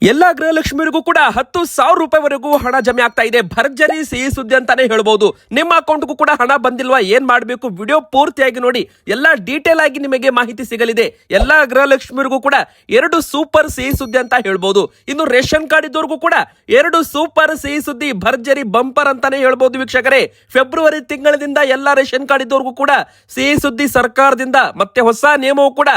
ಎಲ್ಲಾ ಗೃಹಲಕ್ಷ್ಮಿಯರಿಗೂ ಕೂಡ 10,000 ರೂಪಾಯಿವರೆಗೂ ಹಣ ಜಮೆ ಆಗ್ತಾ ಇದೆ. ಭರ್ಜರಿ ಸಿಹಿ ಸುದ್ದಿ ಅಂತಾನೆ ಹೇಳ್ಬಹುದು. ನಿಮ್ಮ ಅಕೌಂಟ್ಗೂ ಕೂಡ ಹಣ ಬಂದಿಲ್ವಾ, ಏನ್ ಮಾಡಬೇಕು, ವಿಡಿಯೋ ಪೂರ್ತಿಯಾಗಿ ನೋಡಿ. ಎಲ್ಲಾ ಡೀಟೇಲ್ ಆಗಿ ನಿಮಗೆ ಮಾಹಿತಿ ಸಿಗಲಿದೆ. ಎಲ್ಲಾ ಗೃಹಲಕ್ಷ್ಮಿಯರಿಗೂ ಕೂಡ 2 ಸೂಪರ್ ಸಿಹಿ ಸುದ್ದಿ ಅಂತ ಹೇಳ್ಬಹುದು. ಇನ್ನು ರೇಷನ್ ಕಾರ್ಡ್ ಇದ್ದವ್ರಿಗೂ ಕೂಡ 2 ಸೂಪರ್ ಸಿಹಿ ಸುದ್ದಿ, ಭರ್ಜರಿ ಬಂಪರ್ ಅಂತಾನೆ ಹೇಳ್ಬಹುದು ವೀಕ್ಷಕರೇ. ಫೆಬ್ರವರಿ ತಿಂಗಳಿಂದ ಎಲ್ಲಾ ರೇಷನ್ ಕಾರ್ಡ್ ಇದ್ದವ್ರಿಗೂ ಕೂಡ ಸಿಹಿ ಸುದ್ದಿ ಸರ್ಕಾರದಿಂದ, ಮತ್ತೆ ಹೊಸ ನಿಯಮವು ಕೂಡ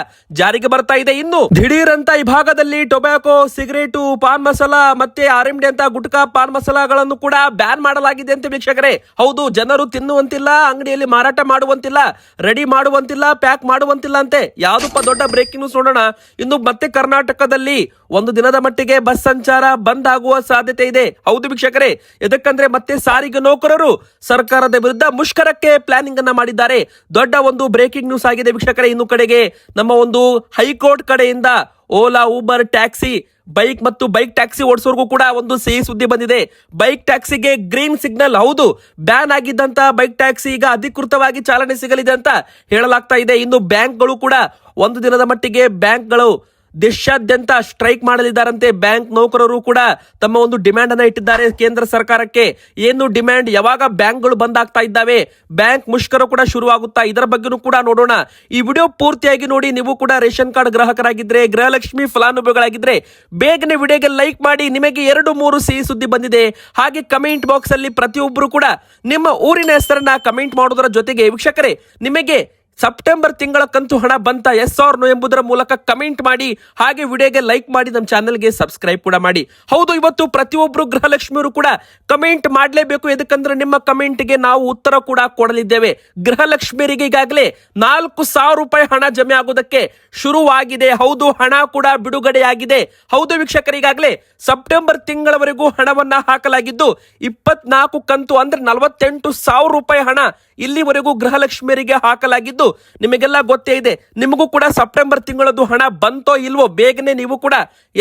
ಜಾರಿಗೆ ಬರ್ತಾ ಇದೆ. ಇನ್ನು ದಿಢೀರ್ ಅಂತ ಈ ಭಾಗದಲ್ಲಿ ಟೊಬ್ಯಾಕೋ, ಸಿಗರೇಟ್, ಪಾನ್ ಮಸಾಲ ಮತ್ತೆ RMD ಅಂತ ಗುಟ್ಕಾ ಪಾನ್ ಮಸಾಲಗಳನ್ನು ಕೂಡ ಬ್ಯಾನ್ ಮಾಡಲಾಗಿದೆ ಅಂತ ವೀಕ್ಷಕರೇ. ಹೌದು, ಜನರು ತಿನ್ನುವಂತಿಲ್ಲ, ಅಂಗಡಿಯಲ್ಲಿ ಮಾರಾಟ ಮಾಡುವಂತಿಲ್ಲ, ರೆಡಿ ಮಾಡುವಂತಿಲ್ಲ, ಪ್ಯಾಕ್ ಮಾಡುವಂತಿಲ್ಲ ಅಂತೆ. ಯಾವ್ದಪ್ಪ ದೊಡ್ಡ ಬ್ರೇಕಿಂಗ್ ನ್ಯೂಸ್ ನೋಡೋಣ. ಇನ್ನು ಮತ್ತೆ ಕರ್ನಾಟಕದಲ್ಲಿ ಒಂದು ದಿನದ ಮಟ್ಟಿಗೆ ಬಸ್ ಸಂಚಾರ ಬಂದ್ ಆಗುವ ಸಾಧ್ಯತೆ ಇದೆ. ಹೌದು ವೀಕ್ಷಕರೇ, ಎದಕ್ಕಂದ್ರೆ ಮತ್ತೆ ಸಾರಿಗೆ ನೌಕರರು ಸರ್ಕಾರದ ವಿರುದ್ಧ ಮುಷ್ಕರಕ್ಕೆ ಪ್ಲಾನಿಂಗ್ ಅನ್ನ ಮಾಡಿದ್ದಾರೆ. ದೊಡ್ಡ ಒಂದು ಬ್ರೇಕಿಂಗ್ ನ್ಯೂಸ್ ಆಗಿದೆ ವೀಕ್ಷಕರೇ. ಇನ್ನು ಕಡೆಗೆ ನಮ್ಮ ಒಂದು ಹೈಕೋರ್ಟ್ ಕಡೆಯಿಂದ ಓಲಾ, ಊಬರ್, ಟ್ಯಾಕ್ಸಿ, ಬೈಕ್ ಮತ್ತು ಬೈಕ್ ಟ್ಯಾಕ್ಸಿ ಓಡಿಸೋರ್ಗೂ ಕೂಡ ಒಂದು ಸಿಹಿ ಸುದ್ದಿ ಬಂದಿದೆ. ಬೈಕ್ ಟ್ಯಾಕ್ಸಿಗೆ ಗ್ರೀನ್ ಸಿಗ್ನಲ್. ಹೌದು, ಬ್ಯಾನ್ ಆಗಿದ್ದಂತ ಬೈಕ್ ಟ್ಯಾಕ್ಸಿ ಈಗ ಅಧಿಕೃತವಾಗಿ ಚಾಲನೆ ಸಿಗಲಿದೆ ಅಂತ ಹೇಳಲಾಗ್ತಾ ಇದೆ. ಇನ್ನು ಬ್ಯಾಂಕ್ಗಳು ಕೂಡ ಒಂದು ದಿನದ ಮಟ್ಟಿಗೆ ಬ್ಯಾಂಕ್ಗಳು ದೇಶಾದ್ಯಂತ ಸ್ಟ್ರೈಕ್ ಮಾಡಲಿದ್ದಾರಂತೆ. ಬ್ಯಾಂಕ್ ನೌಕರರು ಕೂಡ ತಮ್ಮ ಒಂದು ಡಿಮ್ಯಾಂಡ್ ಅನ್ನ ಇಟ್ಟಿದ್ದಾರೆ ಕೇಂದ್ರ ಸರ್ಕಾರಕ್ಕೆ. ಏನು ಡಿಮ್ಯಾಂಡ್, ಯಾವಾಗ ಬ್ಯಾಂಕ್ಗಳು ಬಂದ್ ಆಗ್ತಾ ಇದ್ದಾವೆ, ಬ್ಯಾಂಕ್ ಮುಷ್ಕರ ಕೂಡ ಶುರುವಾಗುತ್ತಾ, ಇದರ ಬಗ್ಗೆನೂ ಕೂಡ ನೋಡೋಣ. ಈ ವಿಡಿಯೋ ಪೂರ್ತಿಯಾಗಿ ನೋಡಿ. ನೀವು ಕೂಡ ರೇಷನ್ ಕಾರ್ಡ್ ಗ್ರಾಹಕರಾಗಿದ್ರೆ, ಗೃಹಲಕ್ಷ್ಮಿ ಫಲಾನುಭವಿಗಳಾಗಿದ್ರೆ ಬೇಗನೆ ವಿಡಿಯೋಗೆ ಲೈಕ್ ಮಾಡಿ. ನಿಮಗೆ 2-3 ಸಿಹಿ ಸುದ್ದಿ ಬಂದಿದೆ. ಹಾಗೆ ಕಮೆಂಟ್ ಬಾಕ್ಸ್ ಅಲ್ಲಿ ಪ್ರತಿಯೊಬ್ಬರು ಕೂಡ ನಿಮ್ಮ ಊರಿನ ಹೆಸರನ್ನ ಕಮೆಂಟ್ ಮಾಡೋದರ ಜೊತೆಗೆ ವೀಕ್ಷಕರೇ, ನಿಮಗೆ ಸೆಪ್ಟೆಂಬರ್ ತಿಂಗಳ ಕಂತು ಹಣ ಬಂತ ಎಸ್ ಆರ್ ನೋ ಎಂಬುದರ ಮೂಲಕ ಕಮೆಂಟ್ ಮಾಡಿ. ಹಾಗೆ ವಿಡಿಯೋಗೆ ಲೈಕ್ ಮಾಡಿ, ನಮ್ಮ ಚಾನೆಲ್ಗೆ ಸಬ್ಸ್ಕ್ರೈಬ್ ಕೂಡ ಮಾಡಿ. ಹೌದು, ಇವತ್ತು ಪ್ರತಿಯೊಬ್ಬರು ಗೃಹಲಕ್ಷ್ಮಿಯರು ಕೂಡ ಕಮೆಂಟ್ ಮಾಡಲೇಬೇಕು. ಎದಕ್ಕಂದ್ರೆ ನಿಮ್ಮ ಕಮೆಂಟ್ಗೆ ನಾವು ಉತ್ತರ ಕೂಡ ಕೊಡಲಿದ್ದೇವೆ. ಗೃಹಲಕ್ಷ್ಮಿಯರಿಗೆ ಈಗಾಗಲೇ 4,000 ರೂಪಾಯಿ ಹಣ ಜಮೆ ಆಗುವುದಕ್ಕೆ ಶುರುವಾಗಿದೆ. ಹೌದು, ಹಣ ಕೂಡ ಬಿಡುಗಡೆಯಾಗಿದೆ. ಹೌದು ವೀಕ್ಷಕರು, ಈಗಾಗಲೇ ಸೆಪ್ಟೆಂಬರ್ ತಿಂಗಳವರೆಗೂ ಹಣವನ್ನ ಹಾಕಲಾಗಿದ್ದು 24 ಕಂತು ಅಂದ್ರೆ 48,000 ರೂಪಾಯಿ ಹಣ ಇಲ್ಲಿವರೆಗೂ ಗೃಹಲಕ್ಷ್ಮಿಯರಿಗೆ ಹಾಕಲಾಗಿದ್ದು ನಿಮಗೆಲ್ಲ ಗೊತ್ತೇ ಇದೆ. ನಿಮಗೂ ಕೂಡ ಸೆಪ್ಟೆಂಬರ್ ತಿಂಗಳದ್ದು ಹಣ ಬಂತೋ ಇಲ್ವೋ ಬೇಗನೆ ನೀವು ಕೂಡ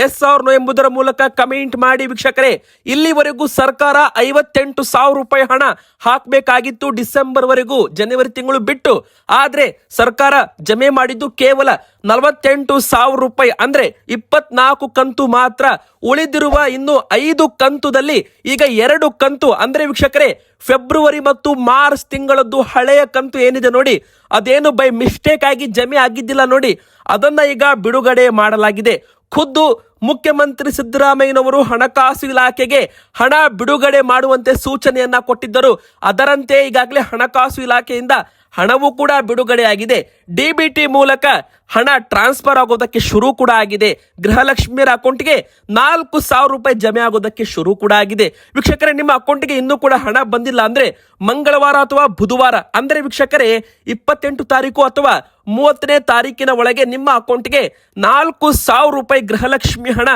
ಎಸ್ ಆರ್ ನೋ ಎಂಬುದರ ಮೂಲಕ ಕಮೆಂಟ್ ಮಾಡಿ ವೀಕ್ಷಕರೇ. ಇಲ್ಲಿವರೆಗೂ ಸರ್ಕಾರ 58,000 ರೂಪಾಯಿ ಹಣ ಹಾಕಬೇಕಾಗಿತ್ತು ಡಿಸೆಂಬರ್ ವರೆಗೂ, ಜನವರಿ ತಿಂಗಳು ಬಿಟ್ಟು. ಆದ್ರೆ ಸರ್ಕಾರ ಜಮೆ ಮಾಡಿದ್ದು ಕೇವಲ 48,000 ರೂಪಾಯಿ, ಅಂದ್ರೆ 24 ಕಂತು ಮಾತ್ರ. ಉಳಿದಿರುವ ಇನ್ನು 5 ಕಂತುದಲ್ಲಿ ಈಗ 2 ಕಂತು ಅಂದ್ರೆ ವೀಕ್ಷಕರೇ, ಫೆಬ್ರವರಿ ಮತ್ತು ಮಾರ್ಚ್ ತಿಂಗಳದ್ದು ಹಳೆಯ ಕಂತು ಏನಿದೆ ನೋಡಿ, ಅದೇನು ಬೈ ಮಿಸ್ಟೇಕ್ ಆಗಿ ಜಮೆ ಆಗಿದ್ದಿಲ್ಲ ನೋಡಿ, ಅದನ್ನ ಈಗ ಬಿಡುಗಡೆ ಮಾಡಲಾಗಿದೆ. ಖುದ್ದು ಮುಖ್ಯಮಂತ್ರಿ ಸಿದ್ದರಾಮಯ್ಯನವರು ಹಣಕಾಸು ಇಲಾಖೆಗೆ ಹಣ ಬಿಡುಗಡೆ ಮಾಡುವಂತೆ ಸೂಚನೆಯನ್ನ ಕೊಟ್ಟಿದ್ದರು. ಅದರಂತೆ ಈಗಾಗಲೇ ಹಣಕಾಸು ಇಲಾಖೆಯಿಂದ ಹಣವೂ ಕೂಡ ಬಿಡುಗಡೆಯಾಗಿದೆ. DBT ಮೂಲಕ ಹಣ ಟ್ರಾನ್ಸ್ಫರ್ ಆಗೋದಕ್ಕೆ ಶುರು ಕೂಡ ಆಗಿದೆ. ಗೃಹಲಕ್ಷ್ಮಿಯರ ಅಕೌಂಟ್ಗೆ 4,000 ರೂಪಾಯಿ ಜಮೆ ಆಗೋದಕ್ಕೆ ಶುರು ಕೂಡ ಆಗಿದೆ. ವೀಕ್ಷಕರೇ, ನಿಮ್ಮ ಅಕೌಂಟ್ಗೆ ಇನ್ನೂ ಕೂಡ ಹಣ ಬಂದಿಲ್ಲ ಅಂದ್ರೆ ಮಂಗಳವಾರ ಅಥವಾ ಬುಧವಾರ ಅಂದ್ರೆ ವೀಕ್ಷಕರೇ 28 ತಾರೀಕು ಅಥವಾ 30ನೇ ತಾರೀಕಿನ ಒಳಗೆ ನಿಮ್ಮ ಅಕೌಂಟ್ಗೆ 4,000 ರೂಪಾಯಿ ಗೃಹಲಕ್ಷ್ಮಿ ಹಣ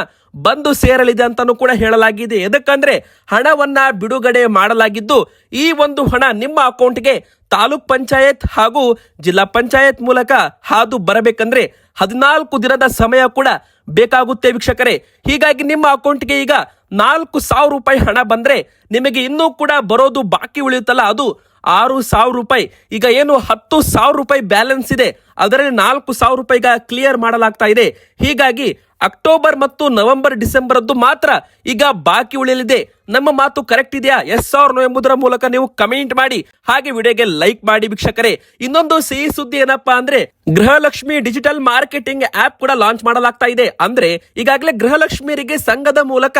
ಬಂದು ಸೇರಲಿದೆ ಅಂತಾನೂ ಕೂಡ ಹೇಳಲಾಗಿದೆ. ಎದಕ್ಕಂದ್ರೆ ಹಣವನ್ನ ಬಿಡುಗಡೆ ಮಾಡಲಾಗಿದ್ದು ಈ ಒಂದು ಹಣ ನಿಮ್ಮ ಅಕೌಂಟ್ಗೆ ತಾಲೂಕ್ ಪಂಚಾಯತ್ ಹಾಗೂ ಜಿಲ್ಲಾ ಪಂಚಾಯತ್ ಮೂಲಕ ಹಾದು ಬರಬೇಕಂದ್ರೆ 14 ದಿನದ ಸಮಯ ಕೂಡ ಬೇಕಾಗುತ್ತೆ ವೀಕ್ಷಕರೇ. ಹೀಗಾಗಿ ನಿಮ್ಮ ಅಕೌಂಟ್ಗೆ ಈಗ 4,000 ರೂಪಾಯಿ ಹಣ ಬಂದ್ರೆ ನಿಮಗೆ ಇನ್ನೂ ಕೂಡ ಬರೋದು ಬಾಕಿ ಉಳಿಯುತ್ತಲ್ಲ, ಅದು 6,000 ರೂಪಾಯಿ. ಈಗ ಏನು 10,000 ರೂಪಾಯಿ ಬ್ಯಾಲೆನ್ಸ್ ಇದೆ, ಅದರಲ್ಲಿ 4,000 ರೂಪಾಯಿ ಕ್ಲಿಯರ್ ಮಾಡಲಾಗ್ತಾ ಇದೆ. ಹೀಗಾಗಿ ಅಕ್ಟೋಬರ್ ಮತ್ತು ನವೆಂಬರ್, ಡಿಸೆಂಬರ್ ಅದ್ದು ಮಾತ್ರ ಈಗ ಬಾಕಿ ಉಳಿಯಲಿದೆ. ನಮ್ಮ ಮಾತು ಕರೆಕ್ಟ್ ಇದೆಯಾ, ಎಸ್ ಆರ್ ನೋ ಎಂಬುದರ ಮೂಲಕ ನೀವು ಕಮೆಂಟ್ ಮಾಡಿ. ಹಾಗೆ ವಿಡಿಯೋಗೆ ಲೈಕ್ ಮಾಡಿ ವೀಕ್ಷಕರೇ. ಇನ್ನೊಂದು ಸಿಹಿ ಸುದ್ದಿ ಏನಪ್ಪಾ ಅಂದ್ರೆ, ಗೃಹಲಕ್ಷ್ಮಿ ಡಿಜಿಟಲ್ ಮಾರ್ಕೆಟಿಂಗ್ ಆಪ್ ಕೂಡ ಲಾಂಚ್ ಮಾಡಲಾಗ್ತಾ ಇದೆ. ಅಂದ್ರೆ ಈಗಾಗಲೇ ಗೃಹಲಕ್ಷ್ಮಿಯರಿಗೆ ಸಂಘದ ಮೂಲಕ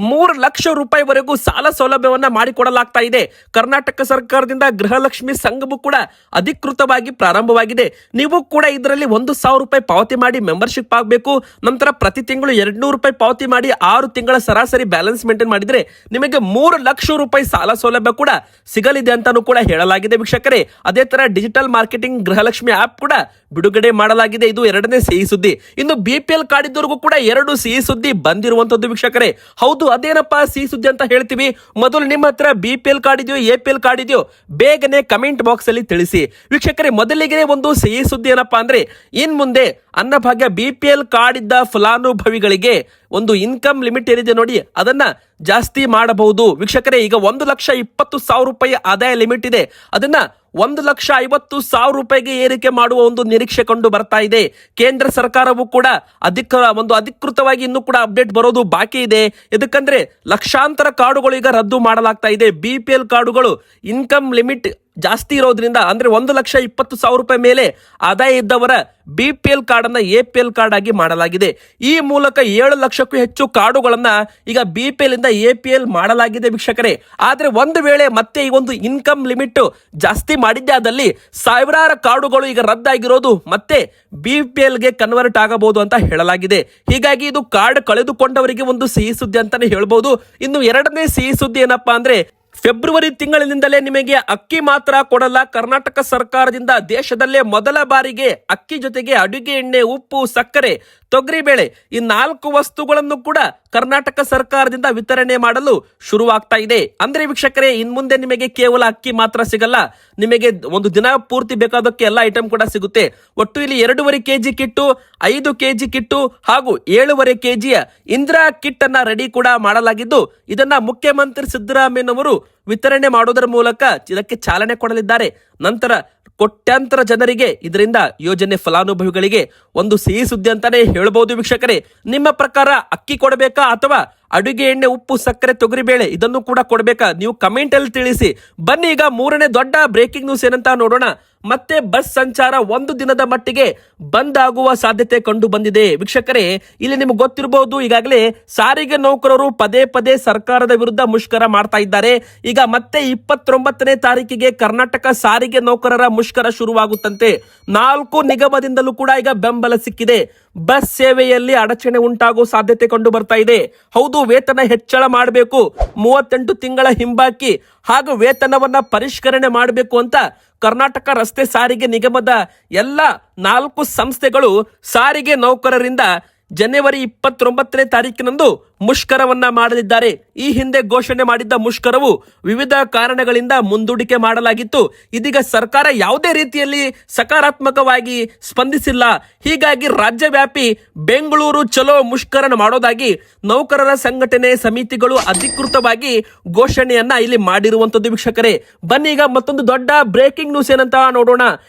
3 ಲಕ್ಷ ರೂಪಾಯಿವರೆಗೂ ಸಾಲ ಸೌಲಭ್ಯವನ್ನ ಮಾಡಿಕೊಡಲಾಗ್ತಾ ಇದೆ. ಕರ್ನಾಟಕ ಸರ್ಕಾರದಿಂದ ಗೃಹಲಕ್ಷ್ಮಿ ಸಂಘವು ಕೂಡ ಅಧಿಕೃತವಾಗಿ ಪ್ರಾರಂಭವಾಗಿದೆ. ನೀವು ಕೂಡ ಇದರಲ್ಲಿ 1,000 ರೂಪಾಯಿ ಪಾವತಿ ಮಾಡಿ ಮೆಂಬರ್ಶಿಪ್ ಆಗಬೇಕು. ನಂತರ ಪ್ರತಿ ತಿಂಗಳು 200 ರೂಪಾಯಿ ಪಾವತಿ ಮಾಡಿ 6 ತಿಂಗಳ ಸರಾಸರಿ ಬ್ಯಾಲೆನ್ಸ್ ಮೇಂಟೈನ್ ಮಾಡಿದ್ರೆ ನಿಮಗೆ 3 ಲಕ್ಷ ರೂಪಾಯಿ ಸಾಲ ಸೌಲಭ್ಯ ಕೂಡ ಸಿಗಲಿದೆ ಅಂತಾನೂ ಕೂಡ ಹೇಳಲಾಗಿದೆ ವೀಕ್ಷಕರೇ. ಅದೇ ತರ ಡಿಜಿಟಲ್ ಮಾರ್ಕೆಟಿಂಗ್ ಗೃಹಲಕ್ಷ್ಮಿ ಆಪ್ ಕೂಡ ಬಿಡುಗಡೆ ಮಾಡಲಾಗಿದೆ. ಇದು 2ನೇ ಸಿಹಿ ಸುದ್ದಿ. ಇನ್ನು BPL ಕಾರ್ಡ್ ಇದ್ದವರಿಗೂ ಕೂಡ 2 ಸಿಹಿ ಸುದ್ದಿ ಬಂದಿರುವಂತದ್ದು ವೀಕ್ಷಕರೇ. ಹೌದು, ಅದೇನಪ್ಪಾ ಸಿಹಿ ಸುದ್ದಿ ಅಂತ ಹೇಳ್ತೀವಿ. ಮೊದಲು ನಿಮ್ಮ ಹತ್ರ BPL ಕಾರ್ಡ್ ಇದೆಯೋ, APL ಕಾರ್ಡ್ ಇದೆಯೋ ಬೇಗನೆ ಕಮೆಂಟ್ ಬಾಕ್ಸ್ ಅಲ್ಲಿ ತಿಳಿಸಿ ವೀಕ್ಷಕರೇ. ಮೊದಲಿಗೆ ಒಂದು ಸಿಹಿ ಸುದ್ದಿ ಏನಪ್ಪಾ ಅಂದ್ರೆ, ಇನ್ ಮುಂದೆ ಅನ್ನಭಾಗ್ಯ BPL ಕಾರ್ಡ್ ಇದ್ದ ಫಲಾನುಭವಿಗಳಿಗೆ ಒಂದು ಇನ್ಕಮ್ ಲಿಮಿಟ್ ಏನಿದೆ ನೋಡಿ, ಅದನ್ನ ಜಾಸ್ತಿ ಮಾಡಬಹುದು ವೀಕ್ಷಕರೇ. ಈಗ 1,20,000 ರೂಪಾಯಿ ಆದಾಯ ಲಿಮಿಟ್ ಇದೆ, ಅದನ್ನ 1,50,000 ರೂಪಾಯಿಗೆ ಏರಿಕೆ ಮಾಡುವ ಒಂದು ನಿರೀಕ್ಷೆ ಕಂಡು ಬರ್ತಾ ಇದೆ. ಕೇಂದ್ರ ಸರ್ಕಾರವು ಕೂಡ ಅಧಿಕೃತವಾಗಿ ಇನ್ನೂ ಕೂಡ ಅಪ್ಡೇಟ್ ಬರೋದು ಬಾಕಿ ಇದೆ. ಇದಕ್ಕಂದ್ರೆ ಲಕ್ಷಾಂತರ ಕಾರ್ಡುಗಳು ಈಗ ರದ್ದು ಮಾಡಲಾಗ್ತಾ ಇದೆ. BPL ಕಾರ್ಡುಗಳು ಇನ್ಕಮ್ ಲಿಮಿಟ್ ಜಾಸ್ತಿ ಇರೋದ್ರಿಂದ, ಅಂದ್ರೆ 1,20,000 ರೂಪಾಯಿ ಮೇಲೆ ಆದಾಯ ಇದ್ದವರ BPL ಕಾರ್ಡ್ ಅನ್ನ APL ಕಾರ್ಡ್ ಆಗಿ ಮಾಡಲಾಗಿದೆ. ಈ ಮೂಲಕ 7 ಲಕ್ಷಕ್ಕೂ ಹೆಚ್ಚು ಕಾರ್ಡುಗಳನ್ನ ಈಗ BPL ಇಂದ APL ಮಾಡಲಾಗಿದೆ ವೀಕ್ಷಕರೇ. ಆದ್ರೆ ಒಂದು ವೇಳೆ ಮತ್ತೆ ಈ ಒಂದು ಇನ್ಕಮ್ ಲಿಮಿಟ್ ಜಾಸ್ತಿ ಮಾಡಿದ್ದೆ ಆದಲ್ಲಿ ಸಾವಿರಾರು ಕಾರ್ಡುಗಳು ಈಗ ರದ್ದಾಗಿರೋದು ಮತ್ತೆ BPL ಗೆ ಕನ್ವರ್ಟ್ ಆಗಬಹುದು ಅಂತ ಹೇಳಲಾಗಿದೆ. ಹೀಗಾಗಿ ಇದು ಕಾರ್ಡ್ ಕಳೆದುಕೊಂಡವರಿಗೆ ಒಂದು ಸಿಹಿ ಸುದ್ದಿ ಅಂತಾನೆ ಹೇಳ್ಬಹುದು. ಇನ್ನು ಎರಡನೇ ಸಿಹಿ ಸುದ್ದಿ ಏನಪ್ಪಾ ಅಂದ್ರೆ, ಫೆಬ್ರವರಿ ತಿಂಗಳಿನಿಂದಲೇ ನಿಮಗೆ ಅಕ್ಕಿ ಮಾತ್ರ ಕೊಡಲ್ಲ. ಕರ್ನಾಟಕ ಸರ್ಕಾರದಿಂದ ದೇಶದಲ್ಲೇ ಮೊದಲ ಬಾರಿಗೆ ಅಕ್ಕಿ ಜೊತೆಗೆ ಅಡುಗೆ ಎಣ್ಣೆ, ಉಪ್ಪು, ಸಕ್ಕರೆ, ತೊಗರಿಬೇಳೆ ಈ 4 ವಸ್ತುಗಳನ್ನು ಕೂಡ ಕರ್ನಾಟಕ ಸರ್ಕಾರದಿಂದ ವಿತರಣೆ ಮಾಡಲು ಶುರುವಾಗ್ತಾ ಇದೆ. ಅಂದ್ರೆ ವೀಕ್ಷಕರೇ, ಇನ್ಮುಂದೆ ನಿಮಗೆ ಕೇವಲ ಅಕ್ಕಿ ಮಾತ್ರ ಸಿಗಲ್ಲ, ನಿಮಗೆ ಒಂದು ದಿನ ಪೂರ್ತಿ ಬೇಕಾದಕ್ಕೆ ಎಲ್ಲ ಐಟಮ್ ಕೂಡ ಸಿಗುತ್ತೆ. ಒಟ್ಟು ಇಲ್ಲಿ 2.5 kg ಕಿಟ್ಟು, 5 kg ಕಿಟ್ಟು ಹಾಗೂ 7.5 kg ಇಂದಿರಾ ಕಿಟ್ ಅನ್ನ ರೆಡಿ ಕೂಡ ಮಾಡಲಾಗಿದ್ದು, ಇದನ್ನ ಮುಖ್ಯಮಂತ್ರಿ ಸಿದ್ದರಾಮಯ್ಯನವರು ವಿತರಣೆ ಮಾಡೋದರ ಮೂಲಕ ಇದಕ್ಕೆ ಚಾಲನೆ ಕೊಡಲಿದ್ದಾರೆ. ನಂತರ ಕೋಟ್ಯಾಂತರ ಜನರಿಗೆ ಇದರಿಂದ ಯೋಜನೆ ಫಲಾನುಭವಿಗಳಿಗೆ ಒಂದು ಸಿಹಿ ಸುದ್ದಿ ಅಂತಾನೆ ಹೇಳ್ಬಹುದು ವೀಕ್ಷಕರೇ. ನಿಮ್ಮ ಪ್ರಕಾರ ಅಕ್ಕಿ ಕೊಡಬೇಕಾ ಅಥವಾ ಅಡುಗೆ ಎಣ್ಣೆ, ಉಪ್ಪು, ಸಕ್ಕರೆ, ತೊಗರಿಬೇಳೆ ಇದನ್ನು ಕೂಡ ಕೊಡಬೇಕಾ? ನೀವು ಕಮೆಂಟ್ ಅಲ್ಲಿ ತಿಳಿಸಿ. ಬನ್ನಿ ಈಗ ಮೂರನೇ ದೊಡ್ಡ ಬ್ರೇಕಿಂಗ್ ನ್ಯೂಸ್ ಏನಂತ ನೋಡೋಣ. ಮತ್ತೆ ಬಸ್ ಸಂಚಾರ 1 ದಿನದ ಮಟ್ಟಿಗೆ ಬಂದ್ ಆಗುವ ಸಾಧ್ಯತೆ ಕಂಡು ಬಂದಿದೆ ವೀಕ್ಷಕರೇ. ಇಲ್ಲಿ ನಿಮ್ಗೆ ಗೊತ್ತಿರಬಹುದು, ಈಗಾಗಲೇ ಸಾರಿಗೆ ನೌಕರರು ಪದೇ ಪದೇ ಸರ್ಕಾರದ ವಿರುದ್ಧ ಮುಷ್ಕರ ಮಾಡ್ತಾ ಇದ್ದಾರೆ. ಈಗ ಮತ್ತೆ 29ನೇ ತಾರೀಕಿಗೆ ಕರ್ನಾಟಕ ಸಾರಿಗೆ ನೌಕರರ ಮುಷ್ಕರ ಶುರುವಾಗುತ್ತಂತೆ. 4 ನಿಗಮದಿಂದಲೂ ಕೂಡ ಈಗ ಬೆಂಬಲ ಸಿಕ್ಕಿದೆ. ಬಸ್ ಸೇವೆಯಲ್ಲಿ ಅಡಚಣೆ ಉಂಟಾಗುವ ಸಾಧ್ಯತೆ ಕಂಡು ಬರ್ತಾ ಇದೆ. ಹೌದು, ವೇತನ ಹೆಚ್ಚಳ ಮಾಡಬೇಕು, 38 ತಿಂಗಳ ಹಿಂಬಾಕಿ ಹಾಗೂ ವೇತನವನ್ನ ಪರಿಷ್ಕರಣೆ ಮಾಡಬೇಕು ಅಂತ ಕರ್ನಾಟಕ ರಸ್ತೆ ಸಾರಿಗೆ ನಿಗಮದ ಎಲ್ಲ 4 ಸಂಸ್ಥೆಗಳು ಸಾರಿಗೆ ನೌಕರರಿಂದ ಜನವರಿ 29ನೇ ತಾರೀಕಿನಂದು ಮುಷ್ಕರವನ್ನ ಮಾಡಲಿದ್ದಾರೆ. ಈ ಹಿಂದೆ ಘೋಷಣೆ ಮಾಡಿದ್ದ ಮುಷ್ಕರವು ವಿವಿಧ ಕಾರಣಗಳಿಂದ ಮುಂದೂಡಿಕೆ ಮಾಡಲಾಗಿತ್ತು. ಇದೀಗ ಸರ್ಕಾರ ಯಾವುದೇ ರೀತಿಯಲ್ಲಿ ಸಕಾರಾತ್ಮಕವಾಗಿ ಸ್ಪಂದಿಸಿಲ್ಲ. ಹೀಗಾಗಿ ರಾಜ್ಯವ್ಯಾಪಿ ಬೆಂಗಳೂರು ಚಲೋ ಮುಷ್ಕರ ಮಾಡೋದಾಗಿ ನೌಕರರ ಸಂಘಟನೆ ಸಮಿತಿಗಳು ಅಧಿಕೃತವಾಗಿ ಘೋಷಣೆಯನ್ನ ಇಲ್ಲಿ ಮಾಡಿರುವಂತದ್ದು ವೀಕ್ಷಕರೇ. ಬನ್ನಿ ಈಗ ಮತ್ತೊಂದು ದೊಡ್ಡ ಬ್ರೇಕಿಂಗ್ ನ್ಯೂಸ್ ಏನಂತ ನೋಡೋಣ.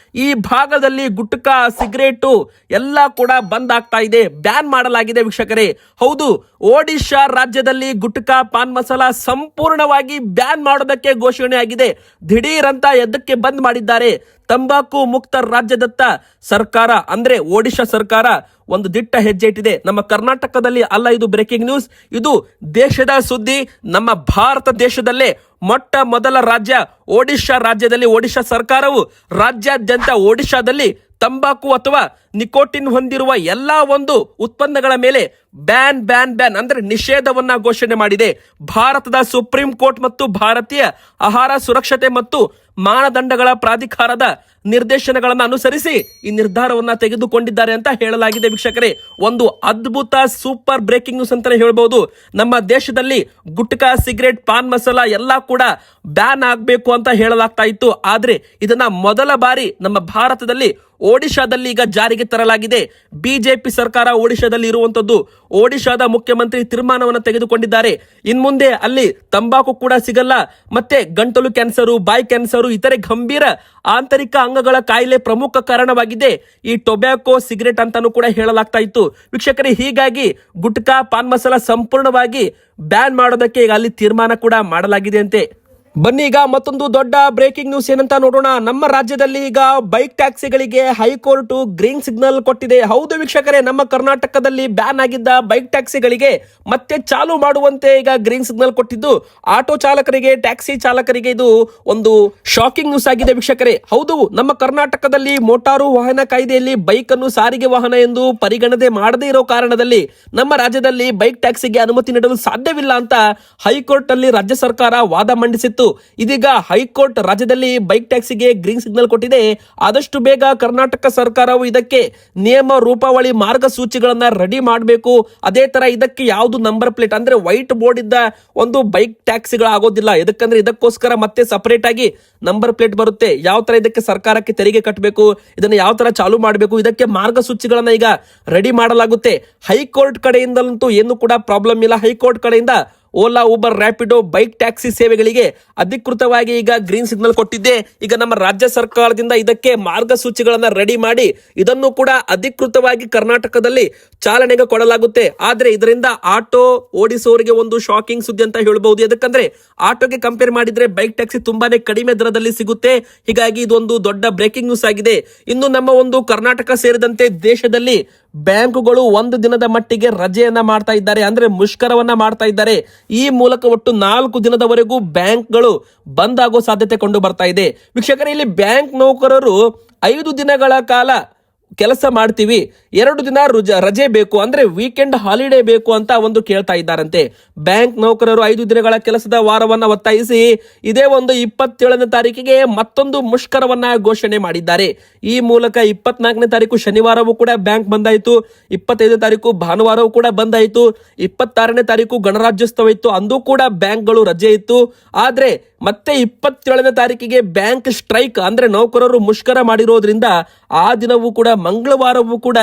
ಈ ಭಾಗದಲ್ಲಿ ಗುಟ್ಕಾ, ಸಿಗರೇಟು ಎಲ್ಲ ಕೂಡ ಬಂದ್ ಆಗ್ತಾ ಇದೆ, ಬ್ಯಾನ್ ಮಾಡಲಾಗಿದೆ ವೀಕ್ಷಕರೇ. ಹೌದು, ಒಡಿಶಾ ರಾಜ್ಯದಲ್ಲಿ ಗುಟ್ಕಾ, ಪಾನ್ ಮಸಾಲ ಸಂಪೂರ್ಣವಾಗಿ ಬ್ಯಾನ್ ಮಾಡೋದಕ್ಕೆ ಘೋಷಣೆ ಆಗಿದೆ. ದಿಢೀರ್ ಅಂತ ಎದ್ದಕ್ಕೆ ಬಂದ್ ಮಾಡಿದ್ದಾರೆ. ತಂಬಾಕು ಮುಕ್ತ ರಾಜ್ಯದತ್ತ ಸರ್ಕಾರ ಅಂದ್ರೆ ಒಡಿಶಾ ಸರ್ಕಾರ ಒಂದು ದಿಟ್ಟ ಹೆಜ್ಜೆ ಇಟ್ಟಿದೆ. ನಮ್ಮ ಕರ್ನಾಟಕದಲ್ಲಿ ಅಲ್ಲ ಇದು ಬ್ರೇಕಿಂಗ್ ನ್ಯೂಸ್, ಇದು ದೇಶದ ಸುದ್ದಿ. ನಮ್ಮ ಭಾರತ ದೇಶದಲ್ಲೇ ಮೊಟ್ಟ ಮೊದಲ ರಾಜ್ಯ ಒಡಿಶಾ ರಾಜ್ಯದಲ್ಲಿ ಒಡಿಶಾ ಸರ್ಕಾರವು ರಾಜ್ಯಾದ್ಯಂತ ಒಡಿಶಾದಲ್ಲಿ ತಂಬಾಕು ಅಥವಾ ನಿಕೋಟಿನ್ ಹೊಂದಿರುವ ಎಲ್ಲಾ ಒಂದು ಉತ್ಪನ್ನಗಳ ಮೇಲೆ ಬ್ಯಾನ್ ಬ್ಯಾನ್ ಬ್ಯಾನ್ ಅಂದ್ರೆ ನಿಷೇಧವನ್ನ ಘೋಷಣೆ ಮಾಡಿದೆ. ಭಾರತದ ಸುಪ್ರೀಂ ಕೋರ್ಟ್ ಮತ್ತು ಭಾರತೀಯ ಆಹಾರ ಸುರಕ್ಷತೆ ಮತ್ತು ಮಾನದಂಡಗಳ ಪ್ರಾಧಿಕಾರದ ನಿರ್ದೇಶನಗಳನ್ನು ಅನುಸರಿಸಿ ಈ ನಿರ್ಧಾರವನ್ನ ತೆಗೆದುಕೊಂಡಿದ್ದಾರೆ ಅಂತ ಹೇಳಲಾಗಿದೆ ವೀಕ್ಷಕರೇ. ಒಂದು ಅದ್ಭುತ ಸೂಪರ್ ಬ್ರೇಕಿಂಗ್ ನ್ಯೂಸ್ ಅಂತಾನೆ ಹೇಳ್ಬಹುದು. ನಮ್ಮ ದೇಶದಲ್ಲಿ ಗುಟ್ಕಾ, ಸಿಗರೇಟ್, ಪಾನ್ ಮಸಾಲ ಎಲ್ಲ ಕೂಡ ಬ್ಯಾನ್ ಆಗಬೇಕು ಅಂತ ಹೇಳಲಾಗ್ತಾ ಇತ್ತು. ಆದ್ರೆ ಇದನ್ನ ಮೊದಲ ಬಾರಿ ನಮ್ಮ ಭಾರತದಲ್ಲಿ ಒಡಿಶಾದಲ್ಲಿ ಈಗ ಜಾರಿಗೆ ತರಲಾಗಿದೆ. ಬಿಜೆಪಿ ಸರ್ಕಾರ ಒಡಿಶಾದಲ್ಲಿ ಇರುವಂತದ್ದು. ಒಡಿಶಾದ ಮುಖ್ಯಮಂತ್ರಿ ತೀರ್ಮಾನವನ್ನು ತೆಗೆದುಕೊಂಡಿದ್ದಾರೆ. ಇನ್ಮುಂದೆ ಅಲ್ಲಿ ತಂಬಾಕು ಕೂಡ ಸಿಗಲ್ಲ, ಮತ್ತೆ ಗಂಟಲು ಕ್ಯಾನ್ಸರು, ಬಾಯಿ ಕ್ಯಾನ್ಸರು, ಇತರೆ ಗಂಭೀರ ಆಂತರಿಕ ಅಂಗಗಳ ಕಾಯಿಲೆ ಪ್ರಮುಖ ಕಾರಣವಾಗಿದೆ ಈ ಟೊಬ್ಯಾಕೋ, ಸಿಗರೇಟ್ ಅಂತಾನೂ ಕೂಡ ಹೇಳಲಾಗ್ತಾ ಇತ್ತು ವೀಕ್ಷಕರೇ. ಹೀಗಾಗಿ ಗುಟ್ಕಾ, ಪಾನ್ ಮಸಾಲ ಸಂಪೂರ್ಣವಾಗಿ ಬ್ಯಾನ್ ಮಾಡೋದಕ್ಕೆ ಈಗ ಅಲ್ಲಿ ತೀರ್ಮಾನ ಕೂಡ ಮಾಡಲಾಗಿದೆ ಅಂತೆ. ಬನ್ನಿ ಈಗ ಮತ್ತೊಂದು ದೊಡ್ಡ ಬ್ರೇಕಿಂಗ್ ನ್ಯೂಸ್ ಏನಂತ ನೋಡೋಣ. ನಮ್ಮ ರಾಜ್ಯದಲ್ಲಿ ಈಗ ಬೈಕ್ ಟ್ಯಾಕ್ಸಿಗಳಿಗೆ ಹೈಕೋರ್ಟ್ ಗ್ರೀನ್ ಸಿಗ್ನಲ್ ಕೊಟ್ಟಿದೆ. ಹೌದು ವೀಕ್ಷಕರೇ, ನಮ್ಮ ಕರ್ನಾಟಕದಲ್ಲಿ ಬ್ಯಾನ್ ಆಗಿದ್ದ ಬೈಕ್ ಟ್ಯಾಕ್ಸಿಗಳಿಗೆ ಮತ್ತೆ ಚಾಲು ಮಾಡುವಂತೆ ಈಗ ಗ್ರೀನ್ ಸಿಗ್ನಲ್ ಕೊಟ್ಟಿದ್ದು ಆಟೋ ಚಾಲಕರಿಗೆ, ಟ್ಯಾಕ್ಸಿ ಚಾಲಕರಿಗೆ ಇದು ಒಂದು ಶಾಕಿಂಗ್ ನ್ಯೂಸ್ ಆಗಿದೆ ವೀಕ್ಷಕರೇ. ಹೌದು, ನಮ್ಮ ಕರ್ನಾಟಕದಲ್ಲಿ ಮೋಟಾರು ವಾಹನ ಕಾಯ್ದೆಯಲ್ಲಿ ಬೈಕ್ ಅನ್ನು ಸಾರಿಗೆ ವಾಹನ ಎಂದು ಪರಿಗಣನೆ ಮಾಡದೇ ಇರೋ ಕಾರಣದಲ್ಲಿ ನಮ್ಮ ರಾಜ್ಯದಲ್ಲಿ ಬೈಕ್ ಟ್ಯಾಕ್ಸಿಗೆ ಅನುಮತಿ ನೀಡಲು ಸಾಧ್ಯವಿಲ್ಲ ಅಂತ ಹೈಕೋರ್ಟ್ ಅಲ್ಲಿ ರಾಜ್ಯ ಸರ್ಕಾರ ವಾದ ಮಂಡಿಸಿತ್ತು. ಇದೀಗ ಹೈಕೋರ್ಟ್ ರಾಜ್ಯದಲ್ಲಿ ಬೈಕ್ ಟ್ಯಾಕ್ಸಿಗೆ ಗ್ರೀನ್ ಸಿಗ್ನಲ್ ಕೊಟ್ಟಿದೆ. ಆದಷ್ಟು ಬೇಗ ಕರ್ನಾಟಕ ಸರ್ಕಾರವು ಇದಕ್ಕೆ ನಿಯಮ ರೂಪಾವಳಿ ಮಾರ್ಗಸೂಚಿಗಳನ್ನ ರೆಡಿ ಮಾಡಬೇಕು. ಅದೇ ತರ ಇದಕ್ಕೆ ಯಾವುದು ನಂಬರ್ ಪ್ಲೇಟ್ ಅಂದ್ರೆ ವೈಟ್ ಬೋರ್ಡ್ ಇದ್ದ ಒಂದು ಬೈಕ್ ಟ್ಯಾಕ್ಸಿಗಳು ಆಗೋದಿಲ್ಲ. ಇದಕ್ಕಂದ್ರೆ ಇದಕ್ಕೋಸ್ಕರ ಮತ್ತೆ ಸಪರೇಟ್ ಆಗಿ ನಂಬರ್ ಪ್ಲೇಟ್ ಬರುತ್ತೆ. ಯಾವ ತರ ಇದಕ್ಕೆ ಸರ್ಕಾರಕ್ಕೆ ತೆರಿಗೆ ಕಟ್ಟಬೇಕು, ಇದನ್ನ ಯಾವ ತರ ಚಾಲು ಮಾಡಬೇಕು, ಇದಕ್ಕೆ ಮಾರ್ಗಸೂಚಿಗಳನ್ನ ಈಗ ರೆಡಿ ಮಾಡಲಾಗುತ್ತೆ. ಹೈಕೋರ್ಟ್ ಕಡೆಯಿಂದಂತೂ ಏನು ಕೂಡ ಪ್ರಾಬ್ಲಮ್ ಇಲ್ಲ. ಹೈಕೋರ್ಟ್ ಕಡೆಯಿಂದ Ola, Uber, Rapido, bike taxi ಸೇವೆಗಳಿಗೆ ಅಧಿಕೃತವಾಗಿ ಈಗ ಗ್ರೀನ್ ಸಿಗ್ನಲ್ ಕೊಟ್ಟಿದ್ದೆ. ಈಗ ನಮ್ಮ ರಾಜ್ಯ ಸರ್ಕಾರದಿಂದ ಇದಕ್ಕೆ ಮಾರ್ಗಸೂಚಿಗಳನ್ನ ರೆಡಿ ಮಾಡಿ ಇದನ್ನು ಕೂಡ ಅಧಿಕೃತವಾಗಿ ಕರ್ನಾಟಕದಲ್ಲಿ ಚಾಲನೆಗೆ ಕೊಡಲಾಗುತ್ತೆ. ಆದ್ರೆ ಇದರಿಂದ ಆಟೋ ಓಡಿಸುವವರಿಗೆ ಒಂದು ಶಾಕಿಂಗ್ ಸುದ್ದಿ ಅಂತ ಹೇಳಬಹುದು. ಯಾಕಂದ್ರೆ ಆಟೋಗೆ ಕಂಪೇರ್ ಮಾಡಿದ್ರೆ ಬೈಕ್ ಟ್ಯಾಕ್ಸಿ ತುಂಬಾನೇ ಕಡಿಮೆ ದರದಲ್ಲಿ ಸಿಗುತ್ತೆ. ಹೀಗಾಗಿ ಇದೊಂದು ದೊಡ್ಡ ಬ್ರೇಕಿಂಗ್ ನ್ಯೂಸ್ ಆಗಿದೆ. ಇನ್ನು ನಮ್ಮ ಒಂದು ಕರ್ನಾಟಕ ಸೇರಿದಂತೆ ದೇಶದಲ್ಲಿ ಬ್ಯಾಂಕುಗಳು ಒಂದು ದಿನದ ಮಟ್ಟಿಗೆ ರಜೆಯನ್ನ ಮಾಡ್ತಾ ಇದ್ದಾರೆ, ಅಂದ್ರೆ ಮುಷ್ಕರವನ್ನ ಮಾಡ್ತಾ ಇದ್ದಾರೆ. ಈ ಮೂಲಕ ಒಟ್ಟು 4 ದಿನದವರೆಗೂ ಬ್ಯಾಂಕ್ಗಳು ಬಂದ್ ಆಗೋ ಸಾಧ್ಯತೆ ಕಂಡು ಬರ್ತಾ ಇದೆ. ವೀಕ್ಷಕರೇ, ಇಲ್ಲಿ ಬ್ಯಾಂಕ್ ನೌಕರರು 5 ದಿನಗಳ ಕಾಲ ಕೆಲಸ ಮಾಡ್ತೀವಿ, 2 ದಿನ ರಜೆ ಬೇಕು, ಅಂದ್ರೆ ವೀಕೆಂಡ್ ಹಾಲಿಡೇ ಬೇಕು ಅಂತ ಒಂದು ಕೇಳ್ತಾ ಇದ್ದಾರಂತೆ. ಬ್ಯಾಂಕ್ ನೌಕರರು 5 ದಿನಗಳ ಕೆಲಸದ ವಾರವನ್ನ ಒತ್ತಾಯಿಸಿ ಇದೇ ಒಂದು 27ನೇ ತಾರೀಕಿಗೆ ಮತ್ತೊಂದು ಮುಷ್ಕರವನ್ನ ಘೋಷಣೆ ಮಾಡಿದ್ದಾರೆ. ಈ ಮೂಲಕ 24ನೇ ತಾರೀಕು ಶನಿವಾರವೂ ಕೂಡ ಬ್ಯಾಂಕ್ ಬಂದಾಯಿತು, 25ನೇ ತಾರೀಕು ಭಾನುವಾರವೂ ಕೂಡ ಬಂದಾಯಿತು, 26ನೇ ತಾರೀಕು ಗಣರಾಜ್ಯೋತ್ಸವ ಇತ್ತು, ಅಂದು ಕೂಡ ಬ್ಯಾಂಕ್ಗಳು ರಜೆ ಇತ್ತು. ಆದ್ರೆ ಮತ್ತೆ 27ನೇ ತಾರೀಕಿಗೆ ಬ್ಯಾಂಕ್ ಸ್ಟ್ರೈಕ್ ಅಂದ್ರೆ ನೌಕರರು ಮುಷ್ಕರ ಮಾಡಿರೋದ್ರಿಂದ ಆ ದಿನವೂ ಕೂಡ ಮಂಗಳವಾರವೂ ಕೂಡ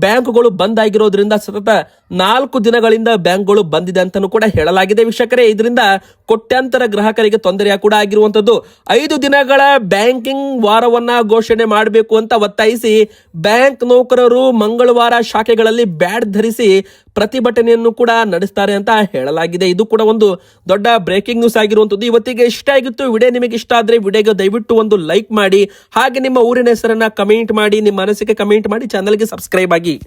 ಬ್ಯಾಂಕ್ಗಳು ಬಂದ್ ಆಗಿರೋದ್ರಿಂದ ಸತತ 4 ದಿನಗಳಿಂದ ಬ್ಯಾಂಕ್ಗಳು ಬಂದಿದೆ ಅಂತಾನೂ ಕೂಡ ಹೇಳಲಾಗಿದೆ. ವೀಕ್ಷಕರೇ, ಇದರಿಂದ ಕೋಟ್ಯಾಂತರ ಗ್ರಾಹಕರಿಗೆ ತೊಂದರೆ ಕೂಡ ಆಗಿರುವಂತದ್ದು. 5 ದಿನಗಳ ಬ್ಯಾಂಕಿಂಗ್ ವಾರವನ್ನ ಘೋಷಣೆ ಮಾಡಬೇಕು ಅಂತ ಒತ್ತಾಯಿಸಿ ಬ್ಯಾಂಕ್ ನೌಕರರು ಮಂಗಳವಾರ ಶಾಖೆಗಳಲ್ಲಿ ಬ್ಯಾಡ್ ಧರಿಸಿ ಪ್ರತಿಭಟನೆಯನ್ನು ಕೂಡ ನಡೆಸ್ತಾರೆ ಅಂತ ಹೇಳಲಾಗಿದೆ. ಇದು ಕೂಡ ಒಂದು ದೊಡ್ಡ ಬ್ರೇಕಿಂಗ್ ನ್ಯೂಸ್ ಆಗಿರುವಂತದ್ದು. ಇವತ್ತಿಗೆ ಇಷ್ಟ ಆಗಿತ್ತು. ವಿಡಿಯೋ ನಿಮಗೆ ಇಷ್ಟ ಆದ್ರೆ ವಿಡಿಯೋಗೆ ದಯವಿಟ್ಟು ಒಂದು ಲೈಕ್ ಮಾಡಿ, ಹಾಗೆ ನಿಮ್ಮ ಊರಿನ ಹೆಸರನ್ನ ಕಮೆಂಟ್ ಮಾಡಿ, ನಿಮ್ಮ ಅನಿಸಿಕೆ ಕಮೆಂಟ್ ಮಾಡಿ, ಚಾನಲ್ಗೆ ಸಬ್ಸ್ಕ್ರೈಬ್ ಆಗಿ.